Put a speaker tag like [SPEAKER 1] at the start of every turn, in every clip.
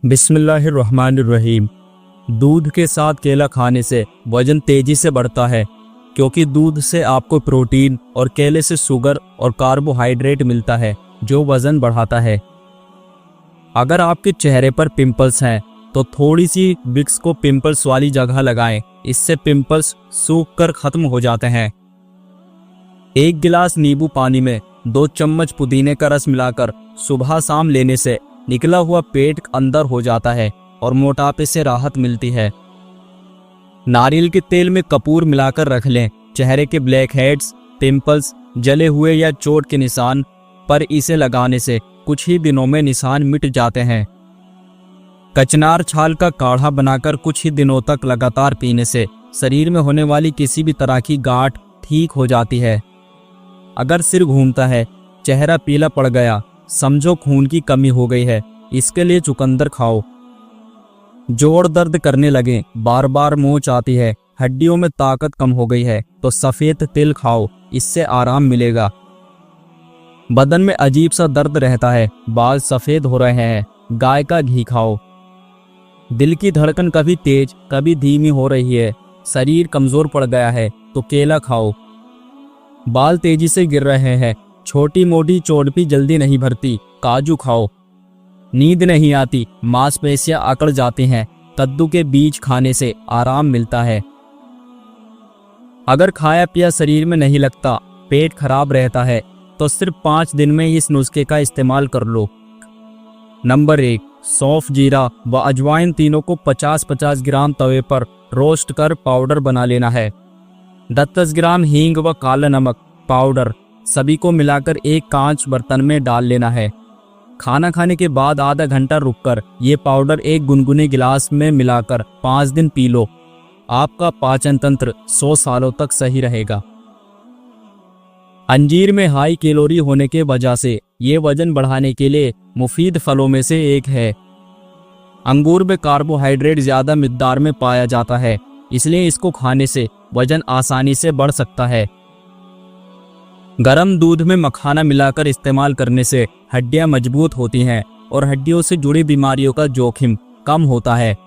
[SPEAKER 1] बिस्मिल्लाहिर्रहमानिर्रहीम। दूध के साथ केला खाने से वजन तेजी से बढ़ता है, क्योंकि दूध से आपको प्रोटीन और केले से शुगर और कार्बोहाइड्रेट मिलता है जो वजन बढ़ाता है। अगर आपके चेहरे पर पिंपल्स हैं तो थोड़ी सी विक्स को पिंपल्स वाली जगह लगाएं, इससे पिंपल्स सूख कर खत्म हो जाते हैं। 1 गिलास नींबू पानी में 2 चम्मच पुदीने का रस मिलाकर सुबह शाम लेने से निकला हुआ पेट अंदर हो जाता है और मोटापे से राहत मिलती है। नारियल के तेल में कपूर मिलाकर रख लें। चेहरे के ब्लैक हेड्स, पिंपल्स, जले हुए या चोट के निशान पर इसे लगाने से कुछ ही दिनों में निशान मिट जाते हैं। कचनार छाल का काढ़ा बनाकर कुछ ही दिनों तक लगातार पीने से शरीर में होने वाली किसी भी तरह की गांठ ठीक हो जाती है। अगर सिर घूमता है, चेहरा पीला पड़ गया, समझो खून की कमी हो गई है, इसके लिए चुकंदर खाओ। जोड़ दर्द करने लगे, बार बार मोच आती है, हड्डियों में ताकत कम हो गई है तो सफेद तिल खाओ, इससे आराम मिलेगा। बदन में अजीब सा दर्द रहता है, बाल सफेद हो रहे हैं, गाय का घी खाओ। दिल की धड़कन कभी तेज कभी धीमी हो रही है, शरीर कमजोर पड़ गया है तो केला खाओ। बाल तेजी से गिर रहे हैं, छोटी मोटी चोट भी जल्दी नहीं भरती, काजू खाओ। नींद नहीं आती, मांसपेशियां अकड़ जाती हैं, कद्दू के बीज खाने से आराम मिलता है। अगर खाया पिया शरीर में नहीं लगता, पेट खराब रहता है तो सिर्फ 5 दिन में इस नुस्खे का इस्तेमाल कर लो। नंबर 1, सौंफ, जीरा व अजवाइन तीनों को 50-50 ग्राम तवे पर रोस्ट कर पाउडर बना लेना है। 10-10 ग्राम हींग व काला नमक पाउडर सभी को मिलाकर एक कांच बर्तन में डाल लेना है। खाना खाने के बाद आधा घंटा रुककर ये पाउडर एक गुनगुने गिलास में मिलाकर 5 दिन पी लो। आपका पाचन तंत्र 100 सालों तक सही रहेगा। अंजीर में हाई कैलोरी होने के वजह से ये वजन बढ़ाने के लिए मुफीद फलों में से एक है। अंगूर में कार्बोहाइड्रेट ज्यादा मिकदार में पाया जाता है, इसलिए इसको खाने से वजन आसानी से बढ़ सकता है। गरम दूध में मखाना मिलाकर इस्तेमाल करने से हड्डियां मजबूत होती हैं और हड्डियों से जुड़ी बीमारियों का जोखिम कम होता है,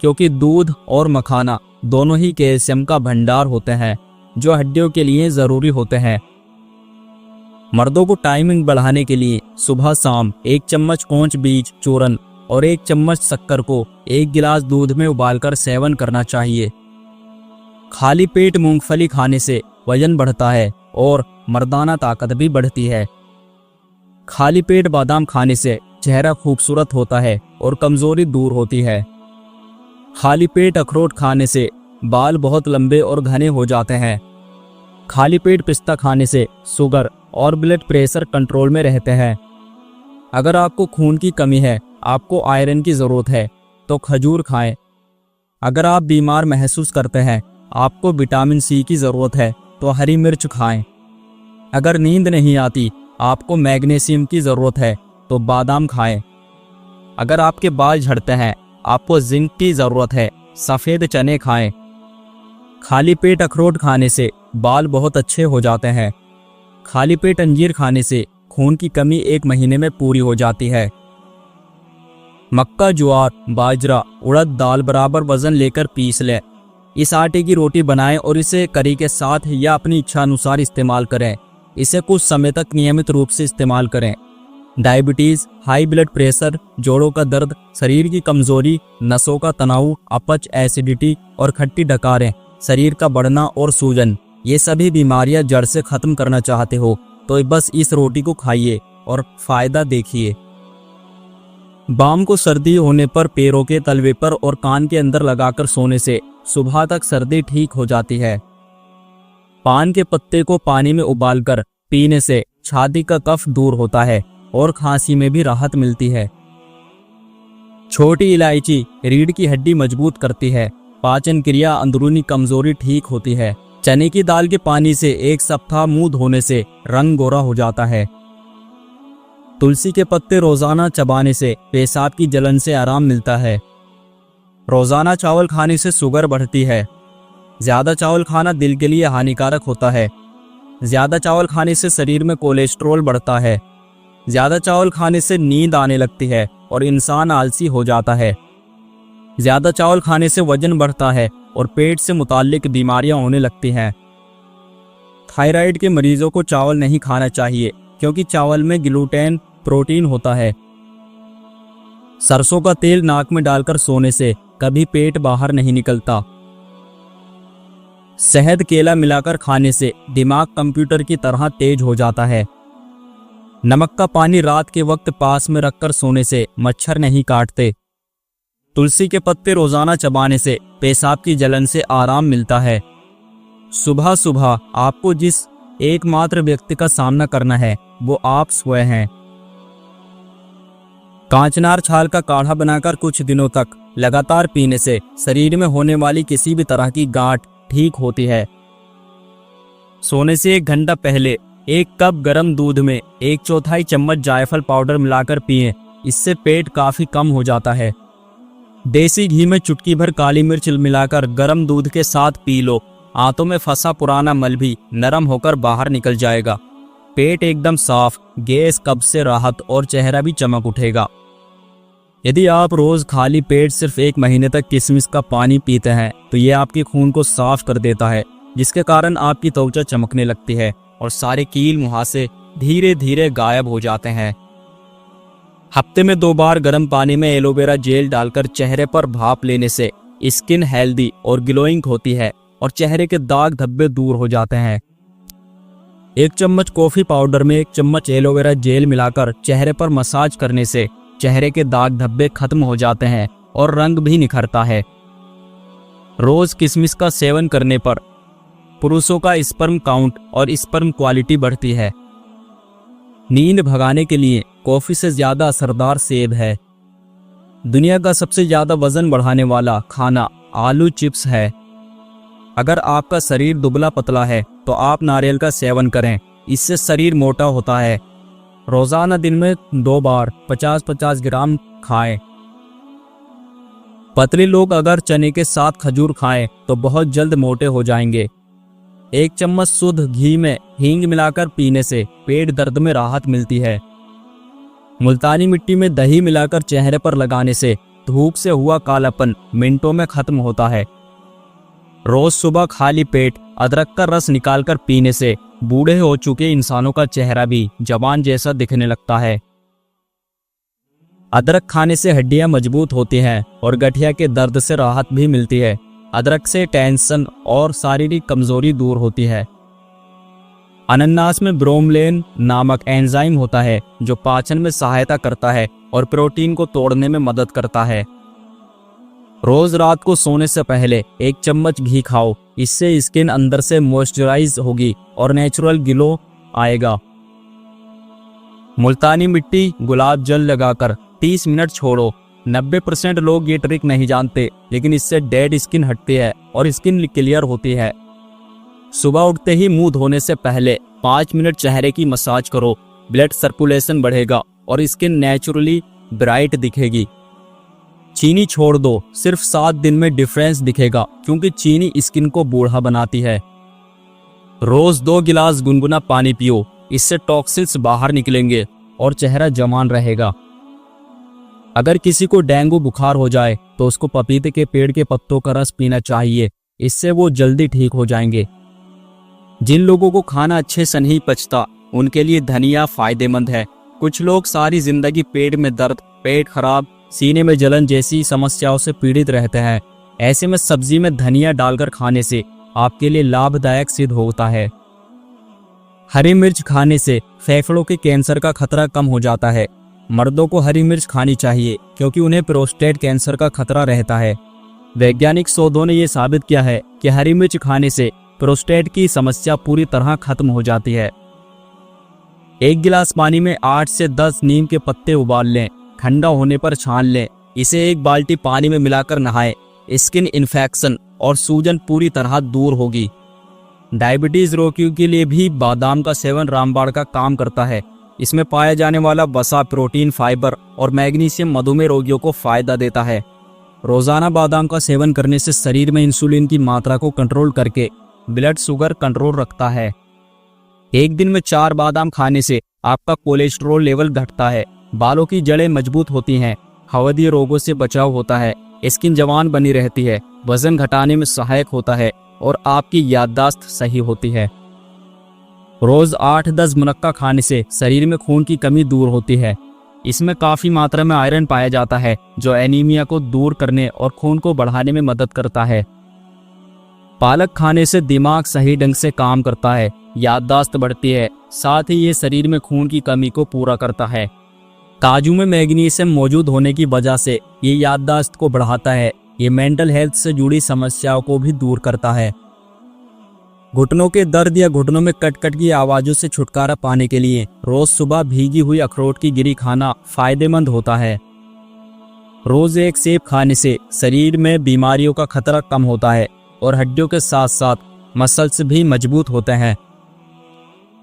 [SPEAKER 1] क्योंकि दूध और मखाना दोनों ही कैल्शियम का भंडार होते हैं जो हड्डियों के लिए जरूरी होते हैं। मर्दों को टाइमिंग बढ़ाने के लिए सुबह शाम 1 चम्मच कोंच बीज चूरन और 1 चम्मच शक्कर को 1 गिलास दूध में उबालकर सेवन करना चाहिए। खाली पेट मूंगफली खाने से वजन बढ़ता है और मर्दाना ताकत भी बढ़ती है। खाली पेट बादाम खाने से चेहरा खूबसूरत होता है और कमजोरी दूर होती है। खाली पेट अखरोट खाने से बाल बहुत लंबे और घने हो जाते हैं। खाली पेट पिस्ता खाने से शुगर और ब्लड प्रेशर कंट्रोल में रहते हैं। अगर आपको खून की कमी है, आपको आयरन की जरूरत है तो खजूर खाएं। अगर आप बीमार महसूस करते हैं, आपको विटामिन सी की जरूरत है तो हरी मिर्च खाएं। अगर नींद नहीं आती, आपको मैग्नीशियम की जरूरत है तो बादाम खाएं। अगर आपके बाल झड़ते हैं, आपको जिंक की जरूरत है, सफेद चने खाएं। खाली पेट अखरोट खाने से बाल बहुत अच्छे हो जाते हैं। खाली पेट अंजीर खाने से खून की कमी 1 महीने में पूरी हो जाती है। मक्का, ज्वार, बाजरा, उड़द दाल बराबर वजन लेकर पीस लें। इस आटे की रोटी बनाएं और इसे करी के साथ या अपनी इच्छा अनुसार इस्तेमाल करें। इसे कुछ समय तक नियमित रूप से इस्तेमाल करें। डायबिटीज, हाई ब्लड प्रेशर, जोड़ों का दर्द, शरीर की कमजोरी, नसों का तनाव, अपच, एसिडिटी और खट्टी डकारें, शरीर का बढ़ना और सूजन, ये सभी बीमारियां जड़ से खत्म करना चाहते हो तो बस इस रोटी को खाइए और फायदा देखिए। बाम को सर्दी होने पर पैरों के तलवे पर और कान के अंदर लगाकर सोने से सुबह तक सर्दी ठीक हो जाती है। पान के पत्ते को पानी में उबालकर पीने से छाती का कफ दूर होता है और खांसी में भी राहत मिलती है। छोटी इलायची रीढ़ की हड्डी मजबूत करती है, पाचन क्रिया, अंदरूनी कमजोरी ठीक होती है। चने की दाल के पानी से 1 सप्ताह मुंह धोने से रंग गोरा हो जाता है। तुलसी के पत्ते रोजाना चबाने से पेशाब की जलन से आराम मिलता है। रोजाना चावल खाने से शुगर बढ़ती है। ज्यादा चावल खाना दिल के लिए हानिकारक होता है। ज्यादा चावल खाने से शरीर में कोलेस्ट्रॉल बढ़ता है। ज्यादा चावल खाने से नींद आने लगती है और इंसान आलसी हो जाता है। ज्यादा चावल खाने से वजन बढ़ता है और पेट से मुताल्लिक बीमारियां होने लगती हैं। थायराइड के मरीजों को चावल नहीं खाना चाहिए क्योंकि चावल में ग्लूटेन प्रोटीन होता है। सरसों का तेल नाक में डालकर सोने से कभी पेट बाहर नहीं निकलता। शहद केला मिलाकर खाने से दिमाग कंप्यूटर की तरह तेज हो जाता है। नमक का पानी रात के वक्त पास में रखकर सोने से मच्छर नहीं काटते। तुलसी के पत्ते रोजाना चबाने से पेशाब की जलन से आराम मिलता है। सुबह सुबह आपको जिस एकमात्र व्यक्ति का सामना करना है वो आप स्वयं हैं। कांचनार छाल का काढ़ा बनाकर कुछ दिनों तक लगातार पीने से शरीर में होने वाली किसी भी तरह की गांठ ठीक होती है। सोने से 1 घंटा पहले 1 कप गर्म दूध में 1/4 चम्मच जायफल पाउडर मिलाकर पिएं। इससे पेट काफी कम हो जाता है। देसी घी में चुटकी भर काली मिर्च मिलाकर गर्म दूध के साथ पी लो। आंतों में फंसा पुराना मल भी नरम होकर बाहर निकल जाएगा। पेट एकदम साफ, गैस कब्ज से राहत और चेहरा भी चमक उठेगा। यदि आप रोज खाली पेट सिर्फ 1 महीने तक किशमिश का पानी पीते हैं तो ये आपके खून को साफ कर देता है, जिसके कारण आपकी त्वचा चमकने लगती है और सारे कील मुहासे धीरे धीरे गायब हो जाते हैं। हफ्ते में 2 बार गर्म पानी में एलोवेरा जेल डालकर चेहरे पर भाप लेने से स्किन हेल्दी और ग्लोइंग होती है और चेहरे के दाग धब्बे दूर हो जाते हैं। 1 चम्मच कॉफी पाउडर में 1 चम्मच एलोवेरा जेल मिलाकर चेहरे पर मसाज करने से चेहरे के दाग धब्बे खत्म हो जाते हैं और रंग भी निखरता है। रोज किशमिश का सेवन करने पर पुरुषों का स्पर्म काउंट और स्पर्म क्वालिटी बढ़ती है। नींद भगाने के लिए कॉफी से ज्यादा असरदार सेब है। दुनिया का सबसे ज्यादा वजन बढ़ाने वाला खाना आलू चिप्स है। अगर आपका शरीर दुबला पतला है तो आप नारियल का सेवन करें, इससे शरीर मोटा होता है। रोजाना दिन में 2 बार 50-50 ग्राम खाएं। पतले लोग अगर चने के साथ खजूर खाएं तो बहुत जल्द मोटे हो जाएंगे। 1 चम्मच शुद्ध घी में हींग मिलाकर पीने से पेट दर्द में राहत मिलती है। मुल्तानी मिट्टी में दही मिलाकर चेहरे पर लगाने से धूप से हुआ कालापन मिनटों में खत्म होता है। रोज सुबह खाली पेट अदरक का रस निकालकर पीने से बूढ़े हो चुके इंसानों का चेहरा भी जवान जैसा दिखने लगता है। अदरक खाने से हड्डियां मजबूत होती हैं और गठिया के दर्द से राहत भी मिलती है। अदरक से टेंशन और शारीरिक कमजोरी दूर होती है। अनानास में ब्रोमलेन नामक एंजाइम होता है जो पाचन में सहायता करता है और प्रोटीन को तोड़ने में मदद करता है। रोज रात को सोने से पहले 1 चम्मच घी खाओ, इससे स्किन अंदर से मॉइस्चराइज होगी और नेचुरल ग्लो आएगा। मुल्तानी मिट्टी गुलाब जल लगाकर 30 मिनट छोड़ो। 90% लोग ये ट्रिक नहीं जानते, लेकिन इससे डेड स्किन हटती है और स्किन क्लियर होती है। सुबह उठते ही मुंह धोने से पहले 5 मिनट चेहरे की मसाज करो। ब्लड सर्कुलेशन बढ़ेगा और स्किन नेचुरली ब्राइट दिखेगी। चीनी छोड़ दो, सिर्फ 7 दिन में डिफरेंस दिखेगा क्योंकि चीनी स्किन को बूढ़ा बनाती है। रोज 2 गिलास गुनगुना पानी पियो, इससे टॉक्सिन्स बाहर निकलेंगे और चेहरा जवान रहेगा। अगर किसी को डेंगू बुखार हो जाए तो उसको पपीते के पेड़ के पत्तों का रस पीना चाहिए, इससे वो जल्दी ठीक हो जाएंगे। जिन लोगों को खाना अच्छे से नहीं पचता उनके लिए धनिया फायदेमंद है। कुछ लोग सारी जिंदगी पेट में दर्द, पेट खराब, सीने में जलन जैसी समस्याओं से पीड़ित रहते हैं। ऐसे में सब्जी में धनिया डालकर खाने से आपके लिए लाभदायक सिद्ध होता है। हरी मिर्च खाने से फेफड़ों के कैंसर का खतरा कम हो जाता है। मर्दों को हरी मिर्च खानी चाहिए क्योंकि उन्हें प्रोस्टेट कैंसर का खतरा रहता है। वैज्ञानिक शोधों ने यह साबित किया है कि हरी मिर्च खाने से प्रोस्टेट की समस्या पूरी तरह खत्म हो जाती है। 1 गिलास पानी में 8 से 10 नीम के पत्ते उबाल लें, ठंडा होने पर छान लें। इसे 1 बाल्टी पानी में मिलाकर नहाएं। स्किन इन्फेक्शन और सूजन पूरी तरह दूर होगी। डायबिटीज रोगियों के लिए भी बादाम का सेवन रामबाण का काम करता है। इसमें पाया जाने वाला वसा, प्रोटीन, फाइबर और मैग्नीशियम मधुमेह रोगियों को फायदा देता है। रोजाना बादाम का सेवन करने से शरीर में इंसुलिन की मात्रा को कंट्रोल करके ब्लड शुगर कंट्रोल रखता है। एक दिन में 4 बादाम खाने से आपका कोलेस्ट्रॉल लेवल घटता है, बालों की जड़ें मजबूत होती हैं, हृदय रोगों से बचाव होता है, स्किन जवान बनी रहती है, वजन घटाने में सहायक होता है और आपकी याददाश्त सही होती है। रोज 8-10 मुनक्का खाने से शरीर में खून की कमी दूर होती है। इसमें काफी मात्रा में आयरन पाया जाता है जो एनीमिया को दूर करने और खून को बढ़ाने में मदद करता है। पालक खाने से दिमाग सही ढंग से काम करता है, याददाश्त बढ़ती है, साथ ही ये शरीर में खून की कमी को पूरा करता है। काजू में मैग्नीशियम मौजूद होने की वजह से ये याददाश्त को बढ़ाता है। ये मेंटल हेल्थ से जुड़ी समस्याओं को भी दूर करता है। घुटनों के दर्द या घुटनों में कट-कट की आवाजों से छुटकारा पाने के लिए रोज सुबह भीगी हुई अखरोट की गिरी खाना फायदेमंद होता है। रोज एक सेब खाने से शरीर में बीमारियों का खतरा कम होता है और हड्डियों के साथ साथ मसल्स भी मजबूत होते हैं।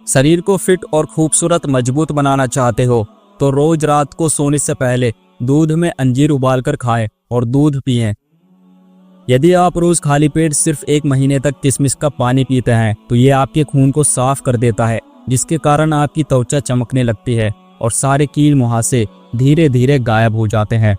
[SPEAKER 1] शरीर को फिट और खूबसूरत मजबूत बनाना चाहते हो तो रोज रात को सोने से पहले दूध में अंजीर उबालकर खाएं और दूध पिएं। यदि आप रोज खाली पेट सिर्फ 1 महीने तक किशमिश का पानी पीते हैं तो ये आपके खून को साफ कर देता है, जिसके कारण आपकी त्वचा चमकने लगती है और सारे कील मुहासे धीरे धीरे गायब हो जाते हैं।